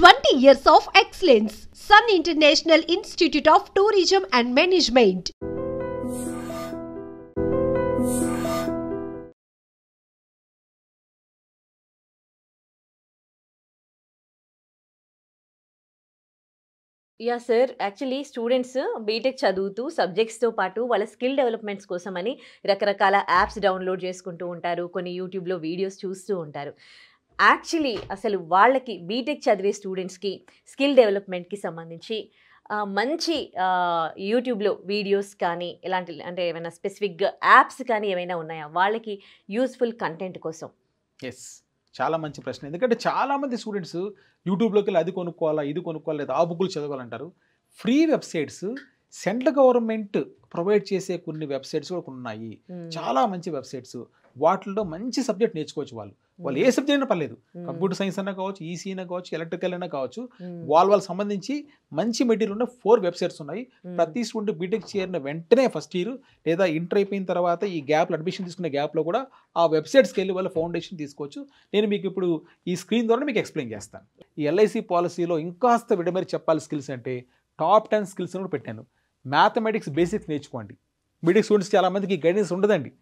20 years of excellence. Sun International Institute of Tourism and Management. Yeah! Sir. Actually students BTech చదువుతూ సబ్జెక్ట్స్‌తో పాటు వాళ్ళ skill developments కోసమని రకరకాల యాప్స్ డౌన్‌లోడ్ చేసుకుంటూ ఉంటారు. కొన్ని యూట్యూబ్‌లో వీడియోస్ చూస్తూ ఉంటారు. యాక్చువల్లీ అసలు వాళ్ళకి బీటెక్ చదివే స్టూడెంట్స్‌కి స్కిల్ డెవలప్‌మెంట్‌కి సంబంధించి మంచి యూట్యూబ్‌లో వీడియోస్ కానీ ఇలాంటి అంటే ఏమైనా స్పెసిఫిక్‌గా యాప్స్ కానీ ఏమైనా ఉన్నాయా? వాళ్ళకి యూజ్‌ఫుల్ కంటెంట్ కోసం. యెస్. చాలా మంచి ప్రశ్న. ఎందుకంటే చాలామంది స్టూడెంట్స్ యూట్యూబ్‌లోకెళ్ళి అది కొనుక్కోవాలా, ఇది కొనుక్కోవాలా, లేదా ఆ బుక్కులు చదవాలంటారు. Free websites central government provide చేసే కొన్ని వెబ్‌సైట్స్ కూడా ఉన్నాయి. చాలా మంచి వెబ్‌సైట్స్. వాటిల్లో మంచి సబ్జెక్ట్ నేర్చుకోవచ్చు వాళ్ళు. వాళ్ళు ఏ సబ్జెక్ట్ అయినా పర్లేదు. కంప్యూటర్ సైన్స్ అన్నా కావచ్చు, ఈసీ అయినా కావచ్చు, ఎలక్ట్రికల్ అయినా కావచ్చు. వాళ్ళకి సంబంధించి మంచి మెటీరియల్ ఉన్న 4 వెబ్‌సైట్స్ ఉన్నాయి. ప్రతి స్టూడెంట్ బీటెక్ చేరిన వెంటనే ఫస్ట్ ఇయర్ లేదా ఇంటర్ అయిపోయిన తర్వాత ఈ గ్యాప్‌లో అడ్మిషన్ తీసుకునే గ్యాప్‌లో కూడా ఆ వెబ్‌సైట్స్‌కి వెళ్ళి వాళ్ళ ఫౌండేషన్ తీసుకోవచ్చు. నేను మీకు ఇప్పుడు ఈ స్క్రీన్ ద్వారా మీకు ఎక్స్‌ప్లెయిన్ చేస్తాను. ఈ ఎల్ఐసి పాలసీలో ఇంకాస్త విడమరి చెప్పాలి స్కిల్స్ అంటే టాప్ 10 స్కిల్స్ కూడా పెట్టాను. మ్యాథమెటిక్స్ బేసిక్స్ నేర్చుకోండి. బీటెక్ స్టూడెంట్స్ చాలామందికి గైడెన్స్ ఉండదండి.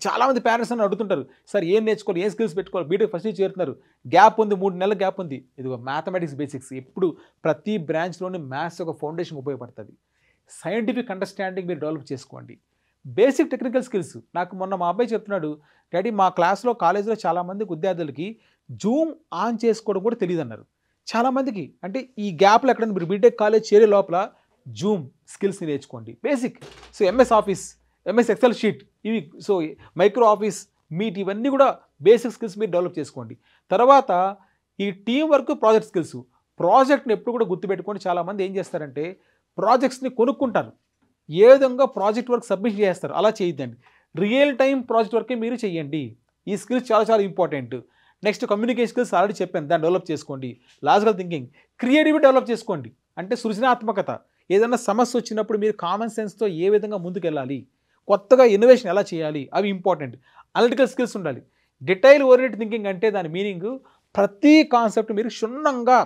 చాలామంది పేరెంట్స్ అని అడుగుతుంటారు, సార్ ఏం నేర్చుకోవాలి, ఏం స్కిల్స్ పెట్టుకోవాలి, బీటెక్ ఫస్ట్ ఇయర్ చేరుతున్నారు, గ్యాప్ ఉంది, 3 నెలల గ్యాప్ ఉంది. ఇదిగో మ్యాథమెటిక్స్ బేసిక్స్. ఎప్పుడు ప్రతి బ్రాంచ్లోని మ్యాథ్స్ ఒక ఫౌండేషన్ ఉపయోగపడుతుంది. సైంటిఫిక్ అండర్స్టాండింగ్ మీరు డెవలప్ చేసుకోండి. Basic technical skills. నాకు మొన్న మా అబ్బాయి చెప్తున్నాడు, డాడీ మా క్లాస్లో కాలేజీలో చాలామంది విద్యార్థులకి జూమ్ ఆన్ చేసుకోవడం కూడా తెలియదు అన్నారు. చాలామందికి అంటే ఈ గ్యాప్లో ఎక్కడైనా మీరు బీటెక్ కాలేజ్ చేరే లోపల జూమ్ స్కిల్స్ని నేర్చుకోండి. Basic. So MS office, MS Excel sheet, ఇవి సో మైక్రో ఆఫీస్, మీట్, ఇవన్నీ కూడా బేసిక్ స్కిల్స్ మీరు డెవలప్ చేసుకోండి. తర్వాత ఈ టీం వర్క్, ప్రాజెక్ట్ స్కిల్స్. ప్రాజెక్ట్ని ఎప్పుడు కూడా గుర్తుపెట్టుకోండి. చాలామంది ఏం చేస్తారంటే ప్రాజెక్ట్స్ని కొనుక్కుంటారు, ఏ విధంగా ప్రాజెక్ట్ వర్క్ సబ్మిట్ చేస్తారు, అలా చేయొద్దండి. రియల్ టైం ప్రాజెక్ట్ వర్కే మీరు చేయండి. ఈ స్కిల్స్ చాలా చాలా important. Next communication skills already చెప్పాను, దాన్ని డెవలప్ చేసుకోండి. లాజికల్ థింకింగ్, క్రియేటివిటీ డెవలప్ చేసుకోండి. అంటే సృజనాత్మకత. ఏదైనా సమస్య వచ్చినప్పుడు మీరు కామన్ సెన్స్తో ఏ విధంగా ముందుకు వెళ్ళాలి, కొత్తగా ఇన్నోవేషన్ ఎలా చేయాలి, అవి ఇంపార్టెంట్. అనలిటికల్ స్కిల్స్ ఉండాలి. డీటెయిల్ ఓరియంటెడ్ థింకింగ్ అంటే దాని మీనింగ్ ప్రతి కాన్సెప్ట్ మీరు క్షుణ్ణంగా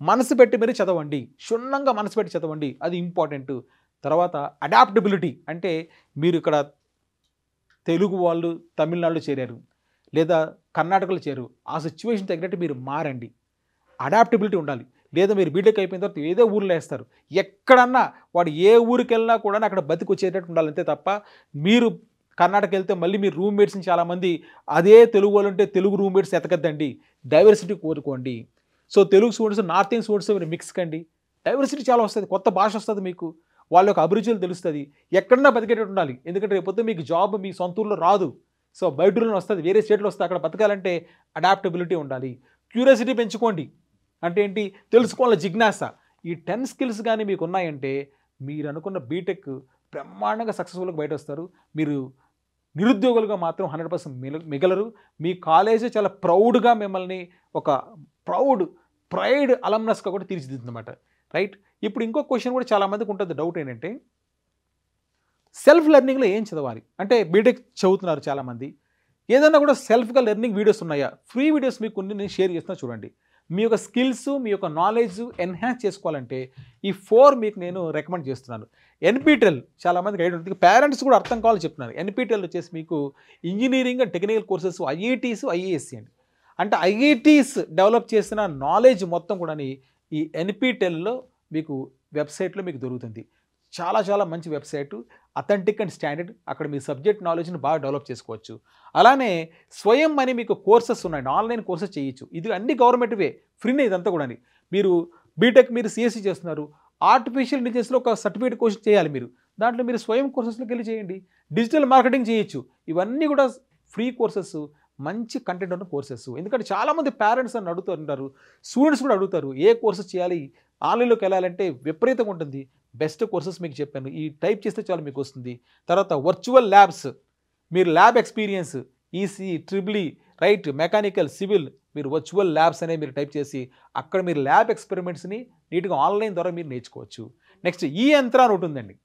మనసు పెట్టి మీరు చదవండి. క్షుణ్ణంగా మనసు పెట్టి చదవండి, అది ఇంపార్టెంట్. తర్వాత అడాప్టబిలిటీ అంటే మీరు ఇక్కడ తెలుగు వాళ్ళు తమిళనాడులో చేరారు లేదా కర్ణాటకలో చేరు, ఆ సిచ్యువేషన్ తగినట్టు మీరు మారండి. అడాప్టబిలిటీ ఉండాలి. లేదా మీరు బీటెక్ అయిపోయిన తర్వాత ఏదో ఊర్లో వేస్తారు, ఎక్కడన్నా వాడు ఏ ఊరికి వెళ్ళినా కూడా అక్కడ బతికి వచ్చేటట్టు ఉండాలి. అంతే తప్ప మీరు కర్ణాటక వెళ్తే మళ్ళీ మీరు రూమ్మేట్స్ని చాలామంది అదే తెలుగు వాళ్ళు ఉంటే తెలుగు రూమ్మేట్స్ ఎతకద్దండి. డైవర్సిటీ కోరుకోండి. So Telugu students, north Indian students మీరు మిక్స్ కండి. డైవర్సిటీ చాలా వస్తుంది, కొత్త భాష వస్తుంది, మీకు వాళ్ళ యొక్క అభిరుచులు తెలుస్తుంది. ఎక్కడన్నా బతికేటట్టు ఉండాలి. ఎందుకంటే రేపొద్దు మీకు జాబ్ మీ సొంత ఊర్లో రాదు. సో బయట ఊళ్ళో వస్తుంది, వేరే స్టేట్లో వస్తుంది. అక్కడ బతకాలంటే అడాప్టబిలిటీ ఉండాలి. క్యూరియాసిటీ పెంచుకోండి. అంటే ఏంటి, తెలుసుకోవాల జిజ్ఞాస. ఈ 10 స్కిల్స్ కానీ మీకు ఉన్నాయంటే మీరు అనుకున్న బీటెక్ బ్రహ్మాండంగా సక్సెస్ఫుల్గా బయట వస్తారు. మీరు నిరుద్యోగులుగా మాత్రం 100% మిగలరు. మీ కాలేజీ చాలా ప్రౌడ్గా మిమ్మల్ని ఒక ప్రైడ్ అలమ్నస్గా కూడా తీర్చిదిద్దుతుందన్నమాట. రైట్. ఇప్పుడు ఇంకో క్వశ్చన్ కూడా చాలామందికి ఉంటుంది, డౌట్ ఏంటంటే సెల్ఫ్ లెర్నింగ్లో ఏం చదవాలి అంటే బీటెక్ చదువుతున్నారు చాలామంది, ఏదైనా కూడా సెల్ఫ్గా లెర్నింగ్ వీడియోస్ ఉన్నాయా? ఫ్రీ వీడియోస్ మీకు కొన్ని నేను షేర్ చేస్తున్నా చూడండి. మీ యొక్క స్కిల్స్, మీ యొక్క నాలెడ్జ్ ఎన్హాన్స్ చేసుకోవాలంటే ఈ 4 మీకు నేను రికమెండ్ చేస్తున్నాను. ఎన్పిటిఎల్ చాలామందికి ఐడియా ఉంటుంది, పేరెంట్స్ కూడా అర్థం కావాలని చెప్తున్నారు. ఎన్పిటిఎల్ వచ్చేసి మీకు engineering and technical courses, IITs, IASc అండి. అంటే ఐఐటీస్ డెవలప్ చేసిన నాలెడ్జ్ మొత్తం కూడా ఈ ఎన్పిటిఎల్లో మీకు వెబ్సైట్లో మీకు దొరుకుతుంది. చాలా చాలా మంచి వెబ్సైటు, అథెంటిక్ అండ్ స్టాండర్డ్. అక్కడ మీ సబ్జెక్ట్ నాలెడ్జ్ని బాగా డెవలప్ చేసుకోవచ్చు. అలానే స్వయం అని మీకు కోర్సెస్ ఉన్నాయండి, ఆన్లైన్ కోర్సెస్ చేయొచ్చు. ఇది అన్ని గవర్నమెంట్వే, ఫ్రీనే ఇదంతా కూడా. మీరు బీటెక్ మీరు సిఎస్సి చేస్తున్నారు, ఆర్టిఫిషియల్ ఇంటెలిజెన్స్లో ఒక సర్టిఫికేట్ కోర్స్ చేయాలి మీరు, దాంట్లో మీరు స్వయం కోర్సెస్లోకి వెళ్ళి చేయండి. డిజిటల్ మార్కెటింగ్ చేయొచ్చు. ఇవన్నీ కూడా ఫ్రీ కోర్సెస్, మంచి కంటెంట్ ఉన్న కోర్సెస్. ఎందుకంటే చాలామంది పేరెంట్స్ అని అడుగుతుంటారు, స్టూడెంట్స్ కూడా అడుగుతారు, ఏ కోర్సెస్ చేయాలి, ఆన్లైన్లోకి వెళ్ళాలంటే విపరీతంగా ఉంటుంది. బెస్ట్ కోర్సెస్ మీకు చెప్పాను, ఈ టైప్ చేస్తే చాలు మీకు వస్తుంది. తర్వాత వర్చువల్ ల్యాబ్స్, మీరు lab experience, EC, triple E, right, mechanical, civil, మీరు వర్చువల్ ల్యాబ్స్ అనేవి మీరు టైప్ చేసి అక్కడ మీరు ల్యాబ్ ఎక్స్పెరిమెంట్స్ని నీట్గా ఆన్లైన్ ద్వారా మీరు నేర్చుకోవచ్చు. నెక్స్ట్ ఈ యంత్ర అని ఉంటుందండి.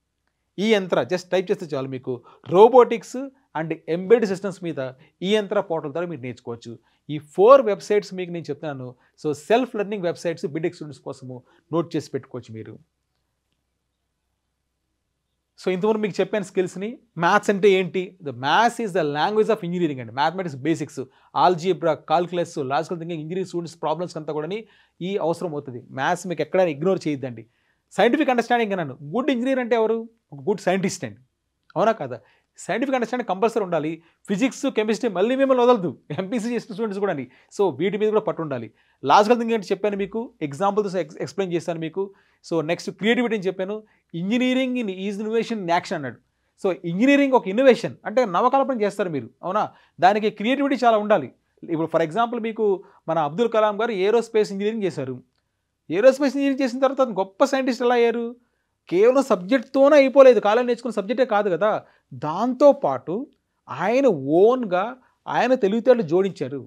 ఈ యంత్ర జస్ట్ టైప్ చేస్తే చాలు మీకు రోబోటిక్స్ అండ్ ఎంబెడెడ్ సిస్టమ్స్ మీద ఈ యంత్ర పోర్టల్ ద్వారా మీరు నేర్చుకోవచ్చు. ఈ 4 వెబ్సైట్స్ మీకు నేను చెప్తున్నాను. So self learning websites BTech students కోసము నోట్ చేసి పెట్టుకోవచ్చు మీరు. సో ఇంతవరకు మీకు చెప్పాను స్కిల్స్ని. మ్యాథ్స్ అంటే ఏంటి? The maths is the language of engineering అండి. Mathematics basics, algebra, calculus, logical thinking, engineering students problems అంతా కూడా ఈ అవసరం అవుతుంది. మ్యాథ్స్ మీకు ఎక్కడైనా ఇగ్నోర్ చేయొద్దండి. సైంటిఫిక్ అండర్స్టాండింగ్ అన్నాను. గుడ్ ఇంజనీర్ అంటే ఎవరు? ఒక గుడ్ సైంటిస్ట్ అండి. అవునా కదా? సైంటిఫిక్ అండర్స్టాండింగ్ కంపల్సరీ ఉండాలి. ఫిజిక్స్, కెమిస్ట్రీ మళ్ళీ మిమ్మల్ని వదలదు. ఎంపీసీ చేసిన స్టూడెంట్స్ కూడా అండి. సో వీటి మీద కూడా పట్టు ఉండాలి. లాజికల్ థింకింగ్ అంటే చెప్పాను మీకు, ఎగ్జాంపుల్స్ ఎక్స్ప్లెయిన్ చేశాను మీకు. సో నెక్స్ట్ క్రియేటివిటీ అని చెప్పాను. Engineering in is innovation in action అన్నాడు. సో ఇంజనీరింగ్ ఒక ఇన్నోవేషన్ అంటే నవకల్పన చేస్తారు మీరు, అవునా? దానికి క్రియేటివిటీ చాలా ఉండాలి. ఇప్పుడు ఫర్ ఎగ్జాంపుల్ మీకు మన అబ్దుల్ కలాం గారు ఏరోస్పేస్ ఇంజనీరింగ్ చేశారు. ఏరోస్పేస్ ఇంజనీరింగ్ చేసిన తర్వాత అతను గొప్ప సైంటిస్ట్ ఎలా అయ్యారు? కేవలం సబ్జెక్ట్తోనే అయిపోలేదు, కాలేజీ నేర్చుకున్న సబ్జెక్టే కాదు కదా. దాంతోపాటు ఆయన ఓన్గా ఆయన తెలివితేటలు జోడించారు,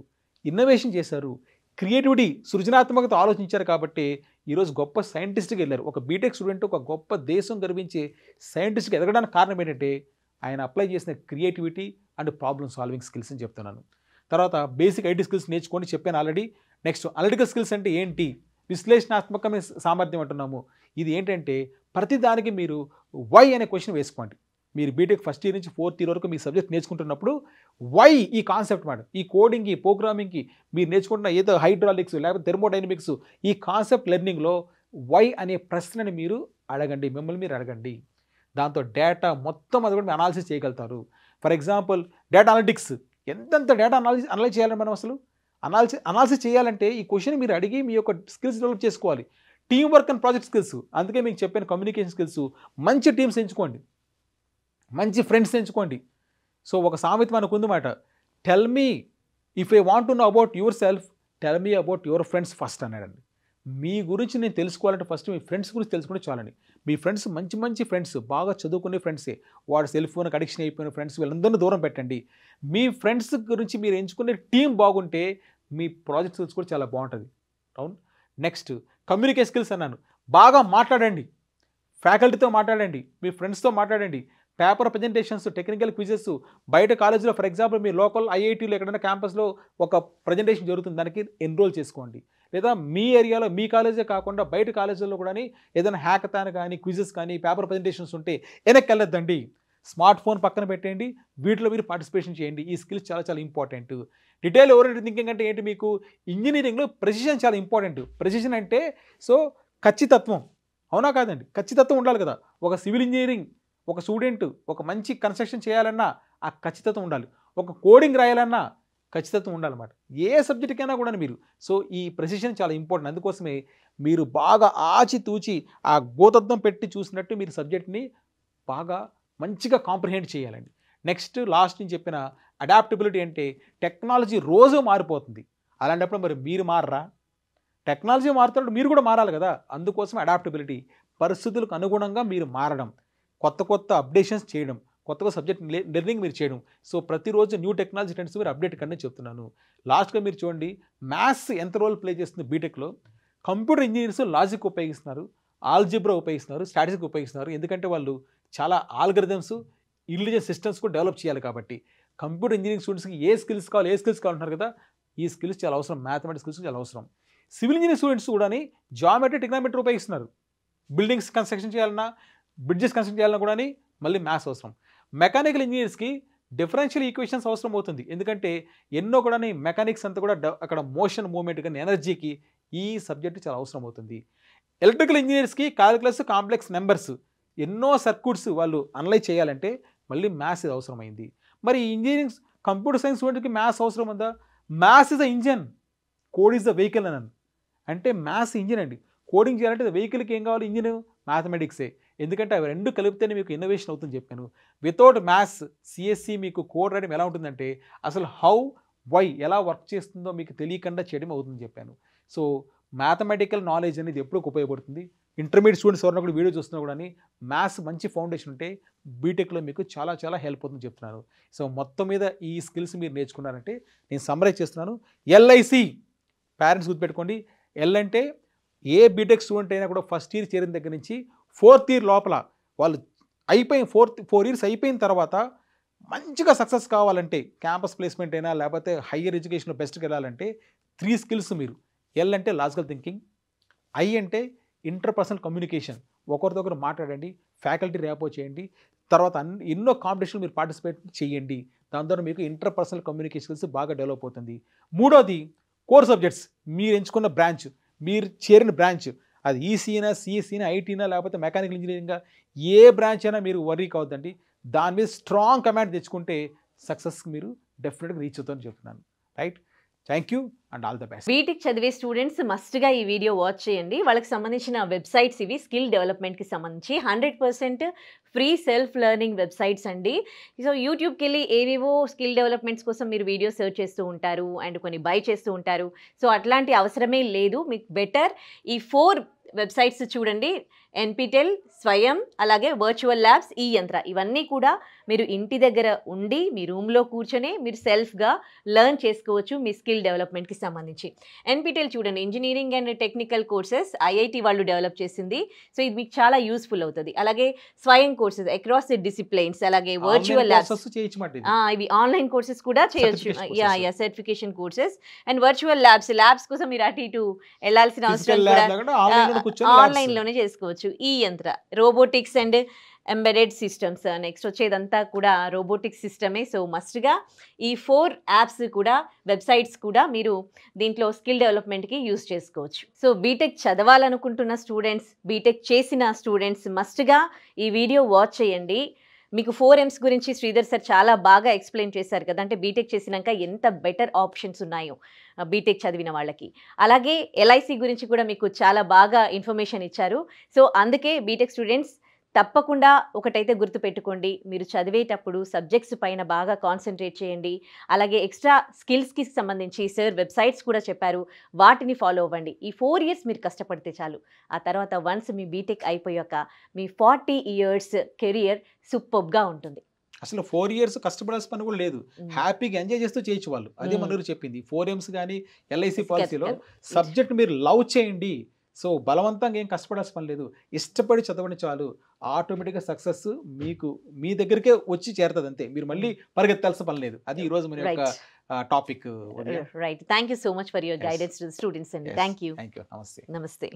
ఇన్నోవేషన్ చేశారు, క్రియేటివిటీ, సృజనాత్మకత ఆలోచించారు. కాబట్టి ఈరోజు గొప్ప సైంటిస్ట్కి వెళ్ళారు. ఒక బీటెక్ స్టూడెంట్ ఒక గొప్ప దేశం గర్వించే సైంటిస్ట్కి ఎదగడానికి కారణం ఏంటంటే ఆయన అప్లై చేసిన creativity and problem solving skills అని చెప్తున్నాను. తర్వాత బేసిక్ ఐటీ స్కిల్స్ నేర్చుకొని చెప్పాను ఆల్రెడీ. నెక్స్ట్ అనలిటికల్ స్కిల్స్ అంటే ఏంటి? విశ్లేషణాత్మకమైన సామర్థ్యం అంటున్నాము. ఇది ఏంటంటే ప్రతిదానికి మీరు వై అనే క్వశ్చన్ వేసుకోండి. మీరు బీటెక్ ఫస్ట్ ఇయర్ నుంచి 4th ఇయర్ వరకు మీ సబ్జెక్ట్ నేర్చుకుంటున్నప్పుడు వై ఈ కాన్సెప్ట్ మాట, ఈ కోడింగ్కి, ప్రోగ్రామింగ్కి మీరు నేర్చుకుంటున్న ఏదో హైడ్రాలిక్స్ లేకపోతే థెర్మోడైనమిక్స్, ఈ కాన్సెప్ట్ లెర్నింగ్లో వై అనే ప్రశ్నని మీరు అడగండి, మిమ్మల్ని మీరు అడగండి. దాంతో డేటా మొత్తం అది కూడా మీరు అనాలిసిస్ చేయగలుగుతారు. ఫర్ ఎగ్జాంపుల్ డేటా అనలిటిక్స్, ఎంతెంత డేటా అనలైజ్ చేయాలని మనం అసలు అనాలిసిస్ చేయాలంటే ఈ క్వశ్చన్ మీరు అడిగి మీ యొక్క స్కిల్స్ డెవలప్ చేసుకోవాలి. Team work and project skills, అందుకే మీకు చెప్పాను కమ్యూనికేషన్ స్కిల్స్. మంచి టీమ్స్ ఎంచుకోండి, మంచి ఫ్రెండ్స్ ఎంచుకోండి. సో ఒక సామెత మనకు ఉందన్నమాట, tell me if I want to know about your self, tell me about your friends first అన్నాడండి. మీ గురించి నేను తెలుసుకోవాలంటే ఫస్ట్ మీ ఫ్రెండ్స్ గురించి తెలుసుకుంటే చాలండి. మీ ఫ్రెండ్స్ మంచి మంచి ఫ్రెండ్స్, బాగా చదువుకునే ఫ్రెండ్సే, వాడు సెల్ ఫోన్కి అడిక్షన్ అయిపోయిన ఫ్రెండ్స్, వీళ్ళందరినీ దూరం పెట్టండి. మీ ఫ్రెండ్స్ గురించి మీరు ఎంచుకునే టీం బాగుంటే మీ ప్రాజెక్ట్ స్కిల్స్ కూడా చాలా బాగుంటుంది. అవును. నెక్స్ట్ కమ్యూనికేషన్ స్కిల్స్ అన్నాను. బాగా మాట్లాడండి, ఫ్యాకల్టీతో మాట్లాడండి, మీ ఫ్రెండ్స్తో మాట్లాడండి. పేపర్ ప్రజెంటేషన్స్, టెక్నికల్ క్విజెస్, బయట కాలేజీలో ఫర్ ఎగ్జాంపుల్ మీ లోకల్ ఐఐటీలో ఎక్కడైనా క్యాంపస్లో ఒక ప్రజెంటేషన్ జరుగుతుంది, దానికి ఎన్రోల్ చేసుకోండి. లేదా మీ ఏరియాలో మీ కాలేజే కాకుండా బయట కాలేజీల్లో కూడా ఏదైనా హ్యాకథాన్ కానీ, క్విజెస్ కానీ, పేపర్ ప్రజెంటేషన్స్ ఉంటే వెనక్కి వెళ్ళొద్దండి. స్మార్ట్ ఫోన్ పక్కన పెట్టండి, వీటిలో మీరు పార్టిసిపేషన్ చేయండి. ఈ స్కిల్స్ చాలా చాలా ఇంపార్టెంట్. డీటెయిల్ ఓరియంటెడ్ థింకింగ్ అంటే ఏంటి? మీకు ఇంజనీరింగ్లో ప్రెసిషన్ చాలా ఇంపార్టెంట్. ప్రెసిషన్ అంటే సో ఖచ్చితత్వం, అవునా కాదండి? ఖచ్చితత్వం ఉండాలి కదా. ఒక సివిల్ ఇంజనీరింగ్ ఒక స్టూడెంట్ ఒక మంచి కన్స్ట్రక్షన్ చేయాలన్నా ఆ ఖచ్చితత్వం ఉండాలి. ఒక కోడింగ్ రాయాలన్నా ఖచ్చితత్వం ఉండాలన్నమాట. ఏ సబ్జెక్టుకైనా కూడా మీరు. సో ఈ ప్రెసిషన్ చాలా ఇంపార్టెంట్. అందుకోసమే మీరు బాగా ఆచితూచి ఆ గోతత్వం పెట్టి చూసినట్టు మీరు సబ్జెక్ట్ని బాగా మంచిగా కాంప్రిహెండ్ చేయాలండి. నెక్స్ట్ లాస్ట్ నేను చెప్పిన అడాప్టబిలిటీ అంటే టెక్నాలజీ రోజు మారిపోతుంది. అలాంటప్పుడు మరి మీరు మారరా? టెక్నాలజీ మారుతున్నప్పుడు మీరు కూడా మారాలి కదా. అందుకోసం అడాప్టబిలిటీ, పరిస్థితులకు అనుగుణంగా మీరు మారడం, కొత్త కొత్త అప్డేషన్స్ చేయడం, కొత్తగా సబ్జెక్ట్ లెర్నింగ్ మీరు చేయడం. సో ప్రతిరోజు న్యూ టెక్నాలజీ ట్రెండ్స్ మీరు అప్డేట్ కన్నా చెప్తున్నాను. లాస్ట్గా మీరు చూడండి, మ్యాథ్స్ ఎంత రోల్ ప్లే చేస్తుంది బీటెక్లో. కంప్యూటర్ ఇంజనీర్స్ లాజిక్ ఉపయోగిస్తున్నారు, ఆల్జిబ్రా ఉపయోగిస్తున్నారు, స్టాటిస్టిక్స్ ఉపయోగిస్తున్నారు. ఎందుకంటే వాళ్ళు చాలా ఆల్గరిథమ్స్, ఇంటెలిజెంట్ సిస్టమ్స్ కూడా డెవలప్ చేయాలి. కాబట్టి కంప్యూటర్ ఇంజనీరింగ్ స్టూడెంట్స్కి ఏ స్కిల్స్ కావాలంటున్నారు కదా, ఈ స్కిల్స్ చాలా అవసరం. మ్యాథమెటిక్స్ స్కిల్స్ చాలా అవసరం. సివిల్ ఇంజనీరింగ్ స్టూడెంట్స్ కూడా జామెట్రీ, ట్రిగ్నోమెట్రీ ఉపయోగిస్తున్నారు. బిల్డింగ్స్ కన్స్ట్రక్షన్ చేయాలన్నా, బ్రిడ్జెస్ కన్స్ట్రక్ట్ చేయాలన్నా కూడా మళ్ళీ మ్యాథ్స్ అవసరం. మెకానికల్ ఇంజనీర్స్కి డిఫరెన్షియల్ ఈక్వేషన్స్ అవసరం అవుతుంది. ఎందుకంటే ఎన్నో కూడా మెకానిక్స్ అంతా కూడా అక్కడ మోషన్, మూమెంట్ కానీ ఎనర్జీకి ఈ సబ్జెక్ట్ చాలా అవసరం అవుతుంది. ఎలక్ట్రికల్ ఇంజనీర్స్కి కాలిక్యులస్, కాంప్లెక్స్ నెంబర్స్, ఎన్నో సర్క్యూట్స్ వాళ్ళు అనలైజ్ చేయాలంటే మళ్ళీ మ్యాథ్స్ అవసరమైంది. మరి ఇంజనీరింగ్ కంప్యూటర్ సైన్స్ స్టూడెంట్కి మ్యాథ్స్ అవసరం ఉందా? Maths is the engine, code is the vehicle అన్నాను. అంటే మ్యాథ్స్ ఇంజిన్ అండి. కోడింగ్ చేయాలంటే వెహికల్కి ఏం కావాలి? ఇంజిన్, మ్యాథమెటిక్సే. ఎందుకంటే అవి రెండు కలిపితేనే మీకు ఇన్నోవేషన్ అవుతుందని చెప్పాను. వితౌట్ మ్యాథ్స్ సిఎస్సి మీకు కోడ్ రాయడం ఎలా ఉంటుందంటే అసలు హౌ, వై ఎలా వర్క్ చేస్తుందో మీకు తెలియకుండా చేయడం అవుతుందని చెప్పాను. సో మ్యాథమెటికల్ నాలెడ్జ్ అనేది ఎప్పుడు ఉపయోగపడుతుంది. ఇంటర్మీడియట్ స్టూడెంట్స్ ఎవరైనా కూడా వీడియో చూస్తున్నా కూడా మ్యాథ్స్ మంచి ఫౌండేషన్ ఉంటే బీటెక్లో మీకు చాలా చాలా హెల్ప్ అవుతుందని చెప్తున్నాను. సో మొత్తం మీద ఈ స్కిల్స్ మీరు నేర్చుకున్నారంటే నేను సమ్మరైజ్ చేస్తున్నాను. ఎల్ఐసి పేరెంట్స్ గుర్తుపెట్టుకోండి. ఎల్ అంటే ఏ బీటెక్ స్టూడెంట్ అయినా కూడా ఫస్ట్ ఇయర్ చేరిన దగ్గర నుంచి 4th ఇయర్ లోపల వాళ్ళు అయిపోయిన 4 ఇయర్స్ అయిపోయిన తర్వాత మంచిగా సక్సెస్ కావాలంటే క్యాంపస్ ప్లేస్మెంట్ అయినా లేకపోతే హయ్యర్ ఎడ్యుకేషన్లో బెస్ట్కి వెళ్ళాలంటే 3 స్కిల్స్ మీరు. ఎల్ అంటే లాజికల్ థింకింగ్, ఐ అంటే ఇంటర్పర్సనల్ కమ్యూనికేషన్, ఒకరితో ఒకరు మాట్లాడండి, ఫ్యాకల్టీ ర్యాపో చేయండి, తర్వాత ఎన్నో కాంపిటీషన్లు మీరు పార్టిసిపేట్ చేయండి. దాని ద్వారా మీకు ఇంటర్పర్సనల్ కమ్యూనికేషన్ స్కిల్స్ బాగా డెవలప్ అవుతుంది. మూడోది కోర్ సబ్జెక్ట్స్, మీరు ఎంచుకున్న బ్రాంచ్, మీరు చేరిన బ్రాంచ్, అది ఈసీనా, సిఎస్సీనా, ఐటీనా లేకపోతే మెకానికల్ ఇంజనీరింగా, ఏ బ్రాంచ్ అయినా మీరు వర్రీ కావద్దండి. దాని మీద స్ట్రాంగ్ కమాండ్ తెచ్చుకుంటే సక్సెస్కి మీరు డెఫినెట్గా రీచ్ అవుతామని చెప్తున్నాను. Right, thank you and all the best. BTech చదివే స్టూడెంట్స్ మస్ట్గా ఈ వీడియో వాచ్ చేయండి. వాళ్ళకి సంబంధించిన వెబ్సైట్స్ ఇవి, స్కిల్ డెవలప్మెంట్కి సంబంధించి 100% ఫ్రీ సెల్ఫ్ లెర్నింగ్ వెబ్సైట్స్ అండి. సో యూట్యూబ్కి వెళ్ళి ఏవేవో స్కిల్ డెవలప్మెంట్స్ కోసం మీరు వీడియో సెర్చ్ చేస్తూ ఉంటారు అండ్ కొన్ని బై చేస్తూ ఉంటారు. సో అట్లాంటి అవసరమే లేదు. మీకు బెటర్ ఈ 4 వెబ్సైట్స్ చూడండి. ఎన్పిటెల్, స్వయం, అలాగే వర్చువల్ ల్యాబ్స్, ఈ యంత్ర, ఇవన్నీ కూడా మీరు ఇంటి దగ్గర ఉండి మీ రూమ్లో కూర్చొని మీరు సెల్ఫ్గా లెర్న్ చేసుకోవచ్చు మీ స్కిల్ డెవలప్మెంట్కి సంబంధించి. ఎన్పిటెల్ చూడండి, engineering and technical courses IIT వాళ్ళు డెవలప్ చేసింది. సో ఇది మీకు చాలా యూస్ఫుల్ అవుతుంది. అలాగే స్వయం కోర్సెస్ అక్రాస్ ది డిసిప్లైన్స్, అలాగే వర్చువల్ ల్యాబ్స్, ఇవి ఆన్లైన్ కోర్సెస్ కూడా చేయొచ్చు. Certification courses and virtual labs కోసం మీరు అటు ఇటు వెళ్ళాల్సిన అవసరం కూడా ఆన్లైన్లోనే చేసుకోవచ్చు. ఈ యంత్ర robotics and embedded systems, next వచ్చేదంతా కూడా రోబోటిక్స్ సిస్టమే. సో మస్ట్గా ఈ 4 యాప్స్ కూడా, వెబ్సైట్స్ కూడా మీరు దీంట్లో స్కిల్ డెవలప్మెంట్కి యూస్ చేసుకోవచ్చు. సో బీటెక్ చదవాలనుకుంటున్న స్టూడెంట్స్, బీటెక్ చేసిన స్టూడెంట్స్ మస్ట్గా ఈ వీడియో వాచ్ చేయండి. మీకు 4Ms గురించి శ్రీధర్ సార్ చాలా బాగా ఎక్స్ప్లెయిన్ చేశారు కదా, అంటే బీటెక్ చేసినాక ఎంత బెటర్ ఆప్షన్స్ ఉన్నాయో బీటెక్ చదివిన వాళ్ళకి. అలాగే ఎల్ఐసి గురించి కూడా మీకు చాలా బాగా ఇన్ఫర్మేషన్ ఇచ్చారు. సో అందుకే బీటెక్ స్టూడెంట్స్ తప్పకుండా ఒకటైతే గుర్తుపెట్టుకోండి, మీరు చదివేటప్పుడు సబ్జెక్ట్స్ పైన బాగా కాన్సన్ట్రేట్ చేయండి. అలాగే ఎక్స్ట్రా స్కిల్స్కి సంబంధించి సార్ వెబ్సైట్స్ కూడా చెప్పారు, వాటిని ఫాలో అవ్వండి. ఈ 4 years మీరు కష్టపడితే చాలు. ఆ తర్వాత వన్స్ మీ బీటెక్ అయిపోయాక మీ 40 years కెరియర్ సూపర్గా ఉంటుంది. అసలు 4 years కష్టపడాల్సిన పని కూడా లేదు, హ్యాపీగా ఎంజాయ్ చేస్తూ చేయొచ్చు వాళ్ళు. అదే మనూరు చెప్పింది. 4Ms కానీ ఎల్ఐసి పాలసీలో సబ్జెక్ట్ మీరు లవ్ చేయండి. సో బలవంతంగా ఏం కష్టపడాల్సిన పని లేదు, ఇష్టపడి చదవండి చాలు. ఆటోమేటిక్గా సక్సెస్ మీకు మీ దగ్గరికే వచ్చి చేరుతుంది అంతే, మీరు మళ్ళీ పరిగెత్తాల్సిన పని లేదు. అది ఈరోజు మన యొక్క topic. Right, thank you so much for your guidance to students అండి. Thank you. నమస్తే. నమస్తే.